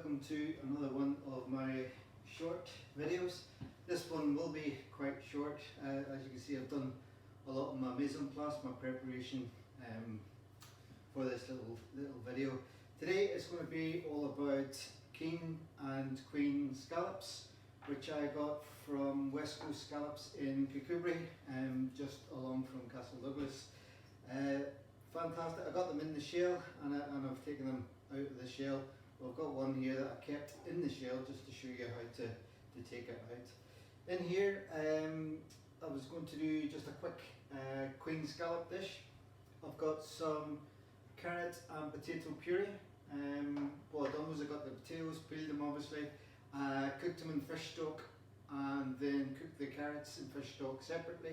welcome to another one of my short videos. This one will be quite short. As you can see, I've done a lot of my mise en place, my preparation for this little video. Today it's going to be all about king and queen scallops, which I got from West Coast Scallops in Kirkcudbright, just along from Castle Douglas. Fantastic. I got them in the shell and I've taken them out of the shell. Well, I've got one here that I kept in the shell just to show you how to take it out. In here, I was going to do just a quick queen scallop dish. I've got some carrot and potato puree. What I've done was I got the potatoes, peeled them obviously, cooked them in fish stock, and then cooked the carrots in fish stock separately,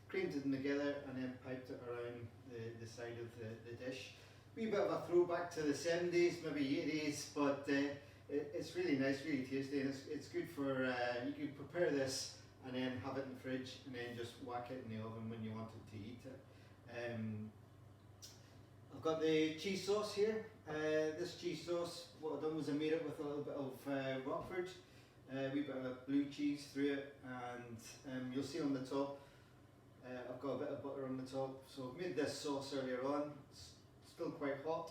creamed them together, and then piped it around the side of the dish. Wee bit of a throwback to the 70s, maybe 80s, but it's really nice, really tasty, and it's good for, you can prepare this and then have it in the fridge and then just whack it in the oven when you wanted to eat it. I've got the cheese sauce here. This cheese sauce, what I've done was I made it with a little bit of Rockford, a wee bit of blue cheese through it, and you'll see on the top, I've got a bit of butter on the top. So I've made this sauce earlier on. It's still quite hot,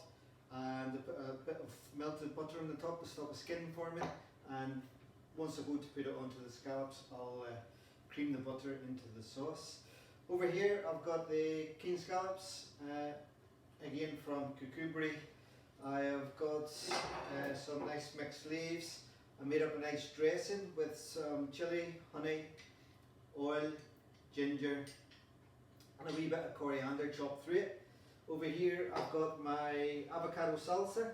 and I put a bit of melted butter on the top to stop the skin forming, and once I go to put it onto the scallops, I'll cream the butter into the sauce. Over here I've got the king scallops, again from Kirkcudbright. I have got some nice mixed leaves. I made up a nice dressing with some chilli, honey, oil, ginger, and a wee bit of coriander chopped through it. Over here I've got my avocado salsa.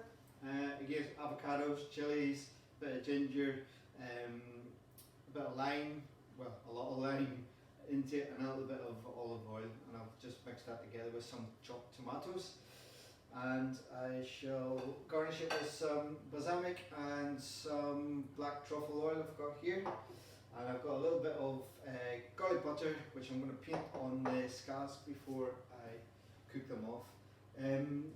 Again, avocados, chilies, a bit of ginger, a bit of lime, well, a lot of lime into it, and a little bit of olive oil, and I've just mixed that together with some chopped tomatoes. And I shall garnish it with some balsamic and some black truffle oil I've got here. And I've got a little bit of garlic butter, which I'm going to paint on the scallops before I cook them off.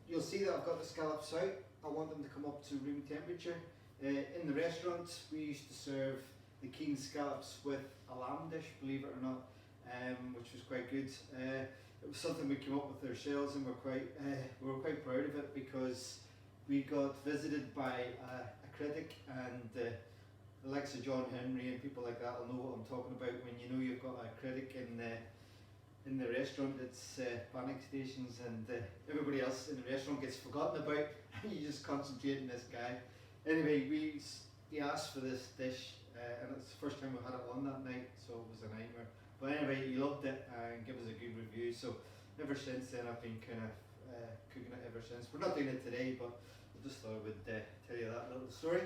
You'll see that I've got the scallops out. I want them to come up to room temperature. In the restaurant, we used to serve the king scallops with a lamb dish, believe it or not, which was quite good. It was something we came up with ourselves, and we were quite proud of it, because we got visited by a critic, and the likes of John Henry and people like that will know what I'm talking about when you know you've got a critic in the restaurant. It's panic stations, and everybody else in the restaurant gets forgotten about. You just concentrate on this guy. Anyway, he asked for this dish, and it's the first time we had it on that night, so it was a nightmare. But anyway, he loved it and gave us a good review. So ever since then, I've been kind of cooking it ever since. We're not doing it today, but I just thought I would tell you that little story.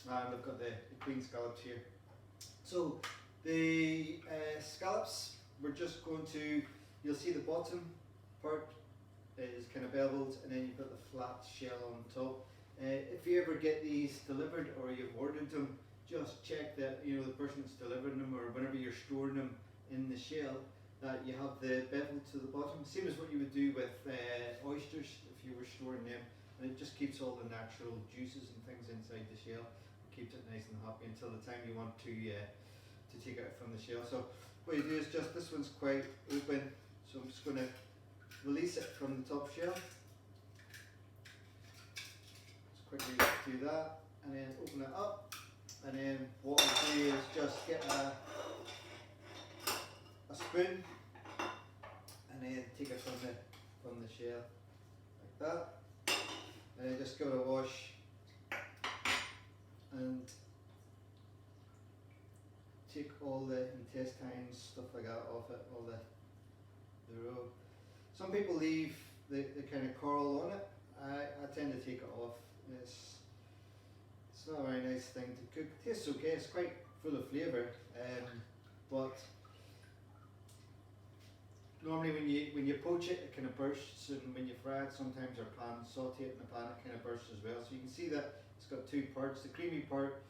And I've got the queen scallops here. So the scallops, we're just going to, you'll see the bottom part is kind of beveled, and then you've got the flat shell on top. If you ever get these delivered or you've ordered them, just check that, you know, the person that's delivering them, or whenever you're storing them in the shell, that you have the bevel to the bottom. Same as what you would do with oysters if you were storing them, and it just keeps all the natural juices and things inside the shell. Keeps it nice and happy until the time you want to take it from the shell. So what you do is just, this one's quite open, so I'm just going to release it from the top shell. Just quickly do that, and then open it up. And then what I'll do is just get a spoon and then take it from the shell like that, and then just give it a wash and take all the intestines, stuff like that off it, all the roe. Some people leave the kind of coral on it. I tend to take it off. It's not a very nice thing to cook. It tastes okay, it's quite full of flavour, but normally when you poach it, it kind of bursts, and when you fry it sometimes, or saute it in the pan, it kind of bursts as well. So you can see that it's got two parts. The creamy part,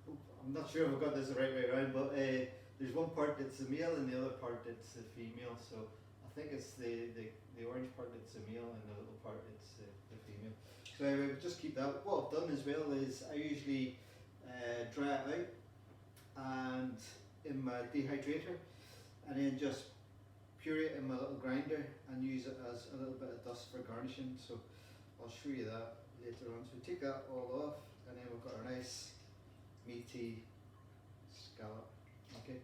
I'm not sure if I've got this the right way around, but there's one part that's the male and the other part that's the female. So I think it's the orange part that's the male and the little part it's the female. So I would just keep that. What I've done as well is I usually dry it out and in my dehydrator, and then just puree it in my little grinder and use it as a little bit of dust for garnishing. So I'll show you that later on. So we take that all off, and then we've got our nice meaty scallop. Okay.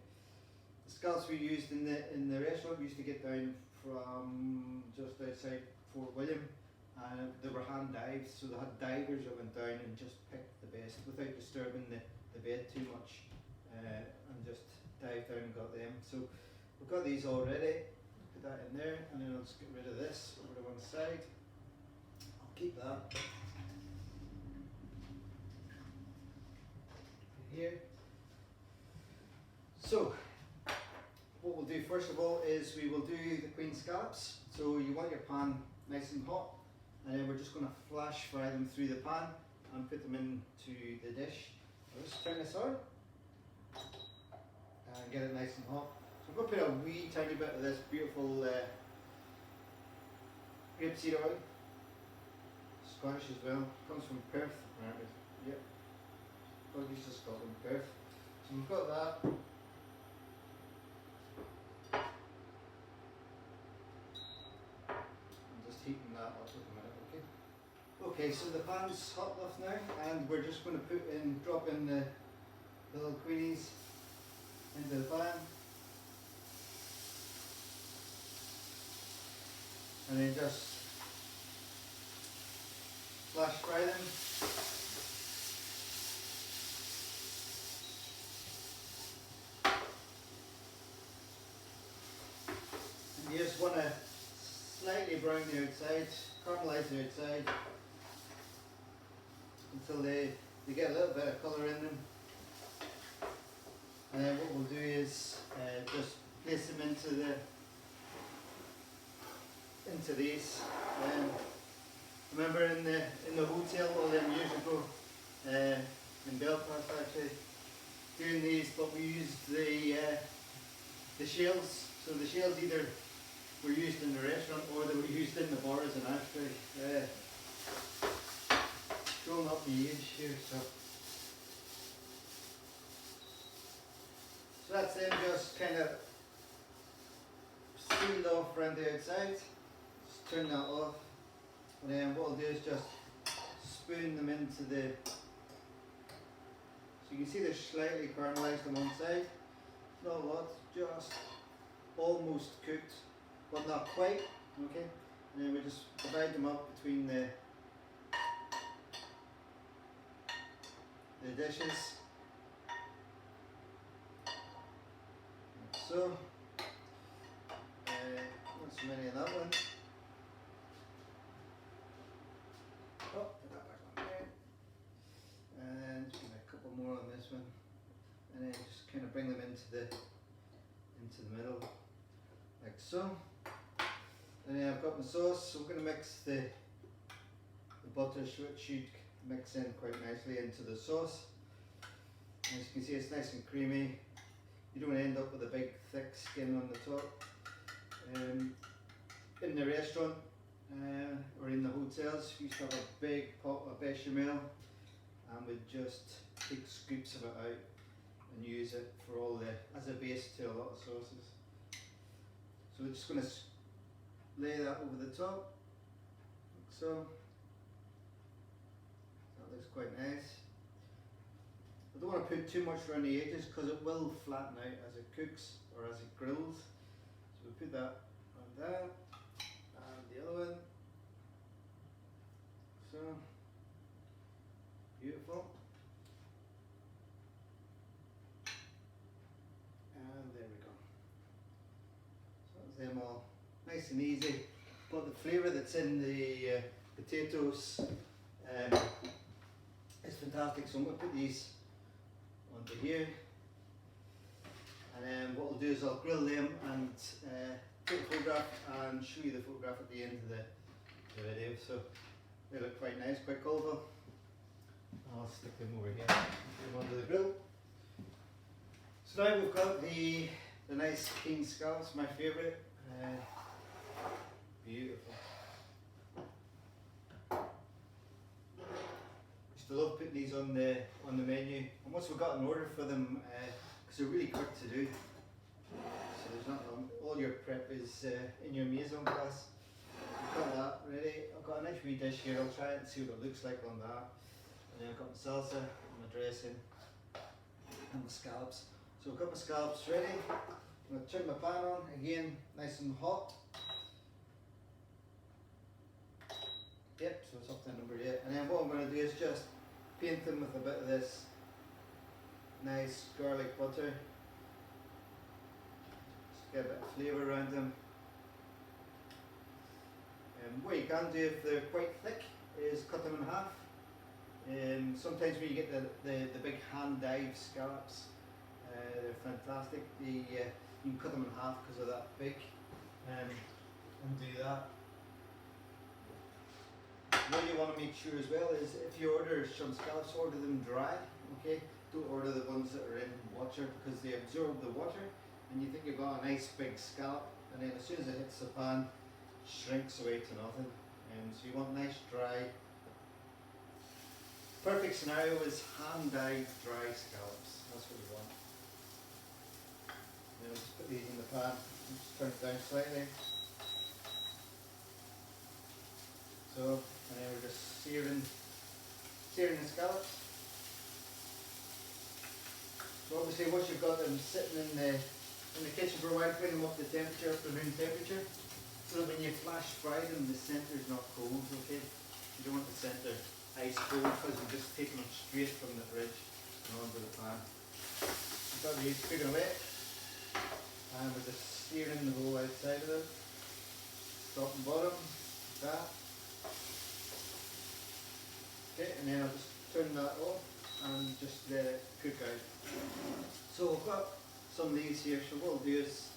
The scallops we used in the restaurant, we used to get down from just outside Fort William, and they were hand dived, so they had divers that went down and just picked the best without disturbing the bed too much, and just dived down and got them. So we've got these all ready. Put that in there, and then I'll just get rid of this over to one side. I'll keep that here. So what we'll do first of all is we will do the queen scallops. So you want your pan nice and hot, and then we're just going to flash fry them through the pan and put them into the dish. I'll just turn this on and get it nice and hot. So I'm going to put a wee tiny bit of this beautiful grapeseed oil, Scottish as well, comes from Perth, right? Yep, got used to Scotland, Perth. So we've got that. Heating that up at the minute, okay? Okay, so the pan's hot enough now, and we're just going to drop in the little queenies into the pan, and then just flash fry them. And you just want to slightly brown the outside, caramelize the outside until they get a little bit of colour in them. And then what we'll do is just place them into these. Remember in the hotel all them years ago in Belfast actually doing these, but we used the shells. So the shells either were used in the restaurant or they were used in the bar as an ashtray. Showing up the age here, so that's then just kind of sealed off around the outside. Just turn that off, and then what I'll do is just spoon them into the. So you can see they're slightly caramelised on one side, not a lot, just almost cooked, but not quite, okay? And then we just divide them up between the dishes. Like so. Not so many of that one. Oh, put that back on there. And a couple more on this one. And then just kind of bring them into the middle, like so. And then I've got my sauce, so we're going to mix the butter, so it should mix in quite nicely into the sauce. And as you can see, it's nice and creamy. You don't want to end up with a big thick skin on the top. In the restaurant or in the hotels, we used to have a big pot of bechamel, and we'd just take scoops of it out and use it for as a base to a lot of sauces. So we're just going to lay that over the top, like so. That looks quite nice. I don't want to put too much around the edges because it will flatten out as it cooks or as it grills. So we put that on that, and the other one. So, beautiful. And there we go. So that's them all nice and easy. But the flavour that's in the potatoes is fantastic. So I'm going to put these onto here. And then what we'll do is I'll grill them and take a photograph and show you the photograph at the end of the video. So they look quite nice, quite colourful. I'll stick them over here, put them onto the grill. So now we've got the nice king scallops, my favourite. putting these on the menu. And once we've got an order for them, because they're really quick to do, so there's not long. All your prep is in your mise en place. I've got that ready. I've got a nice wee dish here. I'll try it and see what it looks like on that. And then I've got my salsa, and my dressing, and my scallops. So I've got my scallops ready. I'm going to turn my pan on again, nice and hot. Yep, so it's up to number 8. And then what I'm going to do is just paint them with a bit of this nice garlic butter. Just get a bit of flavour around them. What you can do if they're quite thick is cut them in half. Sometimes when you get the big hand dive scallops, they're fantastic. You can cut them in half because they're that big, and do that. What you want to make sure as well is if you order some scallops, order them dry, okay? Don't order the ones that are in water because they absorb the water and you think you've got a nice big scallop, and then as soon as it hits the pan, shrinks away to nothing. So you want nice dry. Perfect scenario is hand-dyed dry scallops. That's what you want. Now just put these in the pan. Just turn it down slightly. So, and then we're just searing the scallops. So obviously once you've got them sitting in the kitchen for a while, bring them up to temperature, up to room temperature. So that when you flash fry them, the centre is not cold, okay? You don't want the centre ice cold because you're just taking them straight from the fridge and onto the pan. We've got these cooking away, and we're just searing the whole outside of it, top and bottom, like that. Okay, and then I'll just turn that off and just let it cook out. So we've got some leaves here, so what we'll do is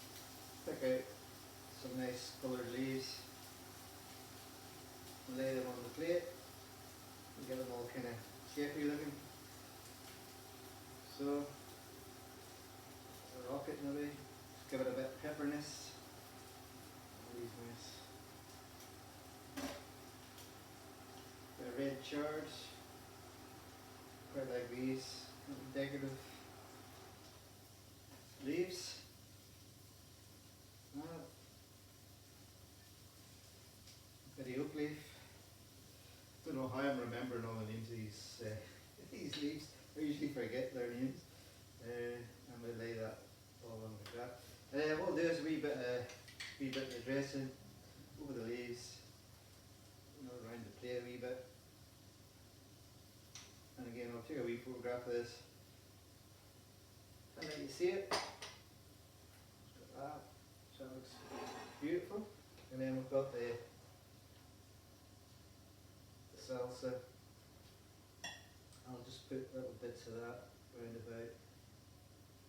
pick out some nice coloured leaves, lay them on the plate, and get them all kind of shapy looking. So, a rocket maybe, just give it a bit of pepperness. All these nice. The red chards, quite like these decorative leaves. Bit of oak leaf. Don't know how I'm remembering all the names of these leaves. I usually forget their names. I'm going to lay that all on like that. What I'll do is a wee bit of dressing over the leaves, around the plate a wee bit. And again, I'll take a wee photograph of this and let you see it. Just got that. So that looks beautiful. And then we've got the salsa. I'll just put little bits of that round about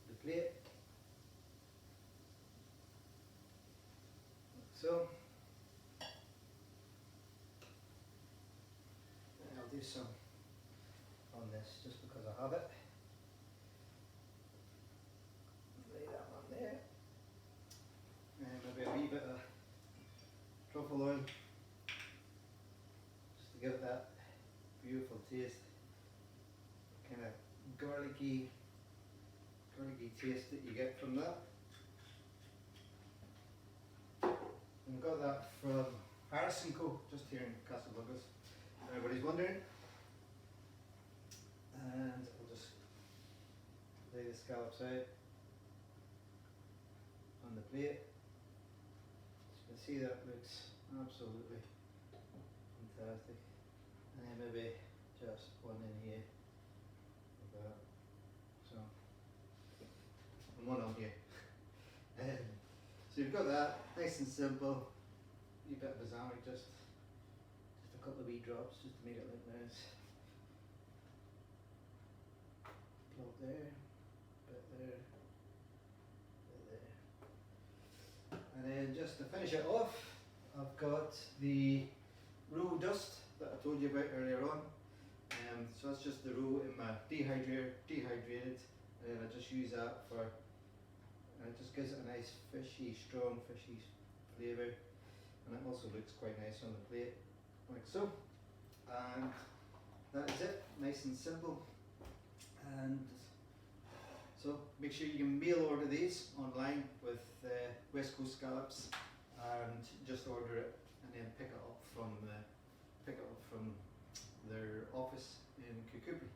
the plate. Like so. And I'll do some on this just because I have it. Lay that on there. And maybe a wee bit of truffle oil. To give it that beautiful taste, kind of garlicky taste that you get from that. And we got that from Harris & Co, just here in Casablanca, if everybody's wondering. And I'll just lay the scallops out on the plate. As you can see, that looks absolutely fantastic. And then maybe just one in here, like that. So, and one on here. So you've got that, nice and simple. A bit of balsamic, just a couple of wee drops, just to make it look nice. Drop there, bit there, bit there. And then just to finish it off, I've got the roe dust that I told you about earlier on. So that's just the roe in my dehydrated, and then I just use that for, and it just gives it a nice strong fishy flavour, and it also looks quite nice on the plate, like so. And that is it, nice and simple. And so make sure you can mail order these online with West Coast Scallops, and just order it and then pick it up from their office in Kukupi.